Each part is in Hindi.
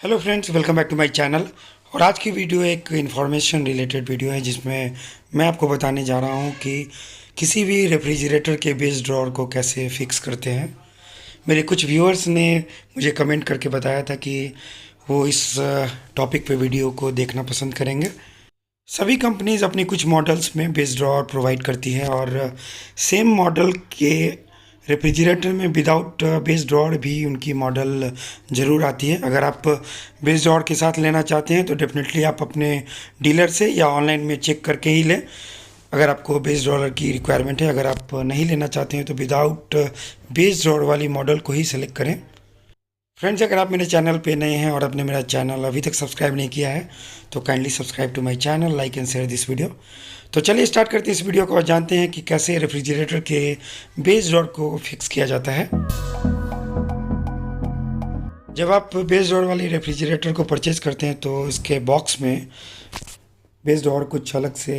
Hello friends, welcome back to my channel. और आज की वीडियो एक इन्फॉर्मेशन रिलेटेड वीडियो है जिसमें मैं आपको बताने जा रहा हूं कि किसी भी रेफ्रिजरेटर के बेस ड्रॉअर को कैसे फिक्स करते हैं। मेरे कुछ व्यूअर्स ने मुझे कमेंट करके बताया था कि वो इस टॉपिक पे वीडियो को देखना पसंद करेंगे। सभी कंपनीज अपनी कुछ मॉडल्स में बेस ड्रॉअर प्रोवाइड करती है और सेम मॉडल के रेफ्रिजरेटर में विदाउट बेस ड्रॉअर भी उनकी मॉडल ज़रूर आती है। अगर आप बेस ड्रॉअर के साथ लेना चाहते हैं तो डेफिनेटली आप अपने डीलर से या ऑनलाइन में चेक करके ही लें अगर आपको बेस ड्रॉअर की रिक्वायरमेंट है। अगर आप नहीं लेना चाहते हैं तो विदाउट बेस ड्रॉअर वाली मॉडल को ही सेलेक्ट करें। फ्रेंड्स, अगर आप मेरे चैनल पे नए हैं और आपने मेरा चैनल अभी तक सब्सक्राइब नहीं किया है तो kindly subscribe to my channel, like and share this video. तो चलिए स्टार्ट करते हैं इस वीडियो को और जानते हैं कि कैसे रेफ्रिजरेटर के बेस ड्रॉअर को फिक्स किया जाता है। जब आप बेस ड्रॉअर वाली रेफ्रिजरेटर को परचेज़ करते हैं तो इसके बॉक्स में बेस ड्रॉअर कुछ अलग से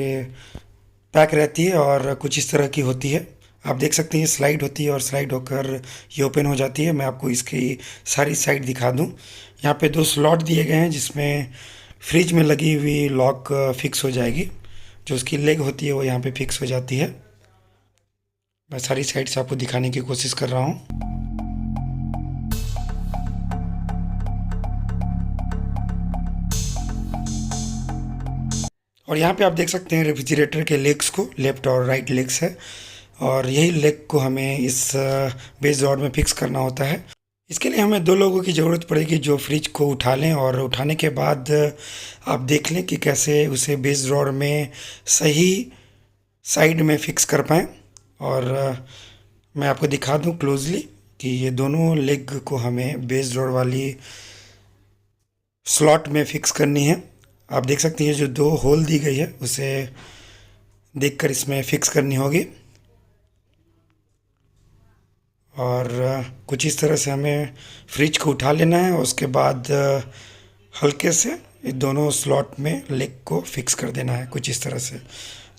पैक रहती है और कुछ इस तरह की होती है। आप देख सकते हैं स्लाइड होती है और स्लाइड होकर ये ओपन हो जाती है। मैं आपको इसकी सारी साइड दिखा दूं। यहाँ पे 2 स्लॉट दिए गए हैं जिसमें फ्रिज में लगी हुई लॉक फिक्स हो जाएगी। जो उसकी लेग होती है वो यहाँ पे फिक्स हो जाती है। मैं सारी साइड से आपको दिखाने की कोशिश कर रहा हूँ। और यहाँ पे आप देख सकते हैं रेफ्रिजरेटर के लेग्स को, लेफ्ट और राइट लेग्स है और यही लेग को हमें इस बेस ड्रॉअर में फिक्स करना होता है। इसके लिए हमें 2 लोगों की ज़रूरत पड़ेगी जो फ्रिज को उठा लें और उठाने के बाद आप देख लें कि कैसे उसे बेस ड्रॉअर में सही साइड में फिक्स कर पाएँ। और मैं आपको दिखा दूं क्लोजली कि ये दोनों लेग को हमें बेस ड्रॉअर वाली स्लॉट में फिक्स करनी है। आप देख सकते हैं जो 2 होल दी गई है उसे देखकर इसमें फिक्स करनी होगी। और कुछ इस तरह से हमें फ्रिज को उठा लेना है और उसके बाद हल्के से ये दोनों स्लॉट में लेग को फिक्स कर देना है। कुछ इस तरह से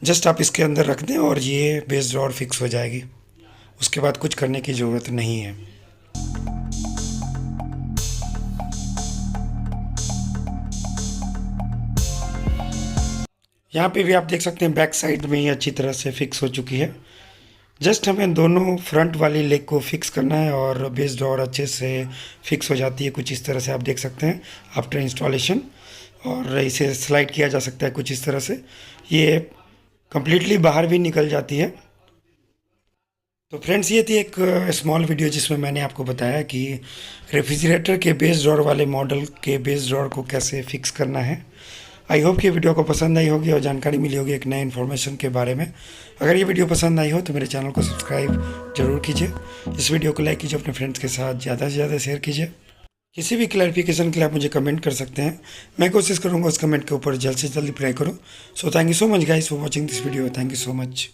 जस्ट आप इसके अंदर रख दें और ये बेस ड्रॉअर फिक्स हो जाएगी। उसके बाद कुछ करने की ज़रूरत नहीं है। यहाँ पे भी आप देख सकते हैं बैक साइड में ये अच्छी तरह से फिक्स हो चुकी है। जस्ट हमें दोनों फ्रंट वाली लेग को फिक्स करना है और बेस ड्रॉअर अच्छे से फिक्स हो जाती है। कुछ इस तरह से आप देख सकते हैं आफ्टर इंस्टॉलेशन। और इसे स्लाइड किया जा सकता है कुछ इस तरह से, ये कम्प्लीटली बाहर भी निकल जाती है। तो फ्रेंड्स, ये थी एक स्मॉल वीडियो जिसमें मैंने आपको बताया कि रेफ्रिजरेटर के बेस ड्रॉअर वाले मॉडल के बेस ड्रॉअर को कैसे फिक्स करना है। आई होप कि वीडियो को पसंद आई होगी और जानकारी मिली होगी एक नए इन्फॉर्मेशन के बारे में। अगर ये वीडियो पसंद आई हो तो मेरे चैनल को सब्सक्राइब जरूर कीजिए। इस वीडियो को लाइक कीजिए, अपने फ्रेंड्स के साथ ज़्यादा से ज़्यादा शेयर कीजिए। किसी भी क्लैरिफिकेशन के लिए आप मुझे कमेंट कर सकते हैं। मैं कोशिश करूँगा उस कमेंट के ऊपर जल्द से जल्द रिप्लाई करूँ। So thank you so much guys for watching this video. Thank you so much.